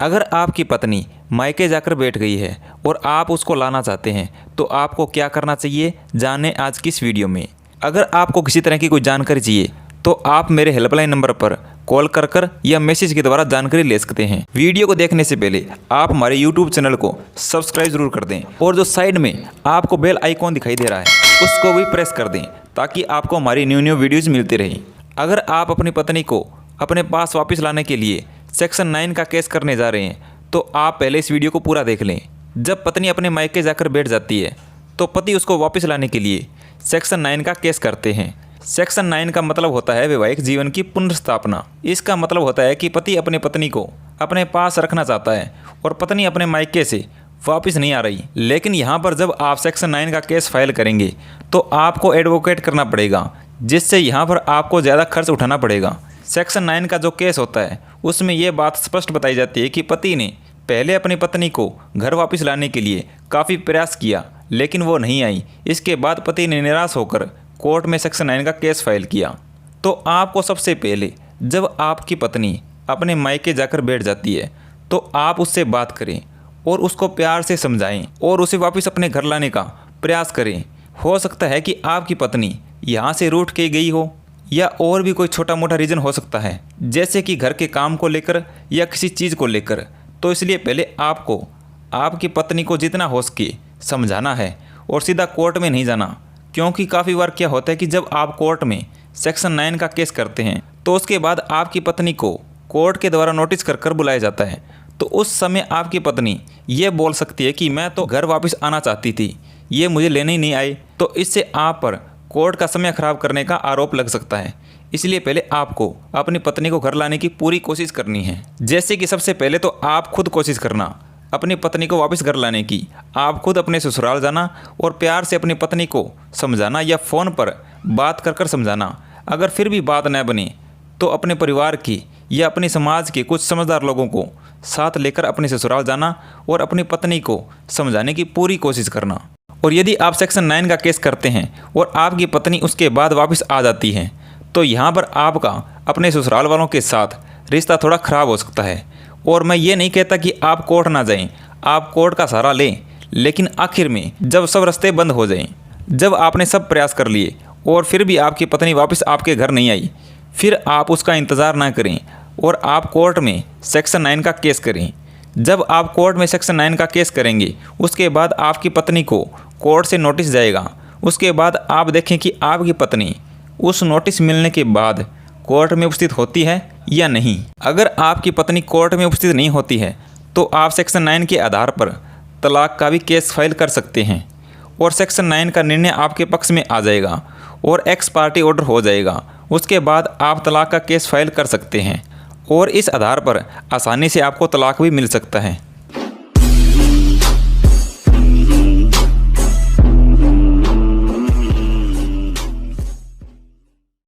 अगर आपकी पत्नी मायके जाकर बैठ गई है और आप उसको लाना चाहते हैं तो आपको क्या करना चाहिए, जानें आज की इस वीडियो में। अगर आपको किसी तरह की कोई जानकारी चाहिए तो आप मेरे हेल्पलाइन नंबर पर कॉल कर या मैसेज के द्वारा जानकारी ले सकते हैं। वीडियो को देखने से पहले आप हमारे यूट्यूब चैनल को सब्सक्राइब जरूर कर दें और जो साइड में आपको बेल आइकॉन दिखाई दे रहा है उसको भी प्रेस कर दें ताकि आपको हमारी न्यू वीडियोज़ मिलती रहें। अगर आप अपनी पत्नी को अपने पास वापस लाने के लिए सेक्शन 9 का केस करने जा रहे हैं तो आप पहले इस वीडियो को पूरा देख लें। जब पत्नी अपने मायके जाकर बैठ जाती है तो पति उसको वापस लाने के लिए सेक्शन 9 का केस करते हैं। सेक्शन 9 का मतलब होता है वैवाहिक जीवन की पुनर्स्थापना। इसका मतलब होता है कि पति अपने पत्नी को अपने पास रखना चाहता है और पत्नी अपने मायके से वापस नहीं आ रही। लेकिन यहाँ पर जब आप सेक्शन 9 का केस फाइल करेंगे तो आपको एडवोकेट करना पड़ेगा, जिससे यहाँ पर आपको ज़्यादा खर्च उठाना पड़ेगा। सेक्शन 9 का जो केस होता है उसमें यह बात स्पष्ट बताई जाती है कि पति ने पहले अपनी पत्नी को घर वापस लाने के लिए काफ़ी प्रयास किया लेकिन वो नहीं आई। इसके बाद पति ने निराश होकर कोर्ट में सेक्शन 9 का केस फाइल किया। तो आपको सबसे पहले जब आपकी पत्नी अपने मायके जाकर बैठ जाती है तो आप उससे बात करें और उसको प्यार से समझाएं और उसे वापस अपने घर लाने का प्रयास करें। हो सकता है कि आपकी पत्नी यहाँ से रूठ के गई हो या और भी कोई छोटा मोटा रीज़न हो सकता है, जैसे कि घर के काम को लेकर या किसी चीज़ को लेकर। तो इसलिए पहले आपको आपकी पत्नी को जितना हो सके समझाना है और सीधा कोर्ट में नहीं जाना, क्योंकि काफ़ी बार क्या होता है कि जब आप कोर्ट में सेक्शन 9 का केस करते हैं तो उसके बाद आपकी पत्नी को कोर्ट के द्वारा नोटिस कर बुलाया जाता है। तो उस समय आपकी पत्नी ये बोल सकती है कि मैं तो घर वापस आना चाहती थी, ये मुझे लेने ही नहीं आई। तो इससे आप पर कोर्ट का समय खराब करने का आरोप लग सकता है। इसलिए पहले आपको अपनी पत्नी को घर लाने की पूरी कोशिश करनी है। जैसे कि सबसे पहले तो आप खुद कोशिश करना अपनी पत्नी को वापस घर लाने की। आप खुद अपने ससुराल जाना और प्यार से अपनी पत्नी को समझाना या फ़ोन पर बात कर समझाना। अगर फिर भी बात न बने तो अपने परिवार की या अपने समाज के कुछ समझदार लोगों को साथ लेकर अपने ससुराल जाना और अपनी पत्नी को समझाने की पूरी कोशिश करना। और यदि आप सेक्शन 9 का केस करते हैं और आपकी पत्नी उसके बाद वापस आ जाती है तो यहाँ पर आपका अपने ससुराल वालों के साथ रिश्ता थोड़ा ख़राब हो सकता है। और मैं ये नहीं कहता कि आप कोर्ट ना जाएं, आप कोर्ट का सहारा लें, लेकिन आखिर में जब सब रास्ते बंद हो जाएं, जब आपने सब प्रयास कर लिए और फिर भी आपकी पत्नी वापस आपके घर नहीं आई, फिर आप उसका इंतज़ार ना करें और आप कोर्ट में सेक्शन 9 का केस करें। जब आप कोर्ट में सेक्शन 9 का केस करेंगे उसके बाद आपकी पत्नी को कोर्ट से नोटिस जाएगा। उसके बाद आप देखें कि आपकी पत्नी उस नोटिस मिलने के बाद कोर्ट में उपस्थित होती है या नहीं। अगर आपकी पत्नी कोर्ट में उपस्थित नहीं होती है तो आप सेक्शन 9 के आधार पर तलाक का भी केस फाइल कर सकते हैं और सेक्शन 9 का निर्णय आपके पक्ष में आ जाएगा और एक्स पार्टी ऑर्डर हो जाएगा। उसके बाद आप तलाक का केस फाइल कर सकते हैं और इस आधार पर आसानी से आपको तलाक भी मिल सकता है।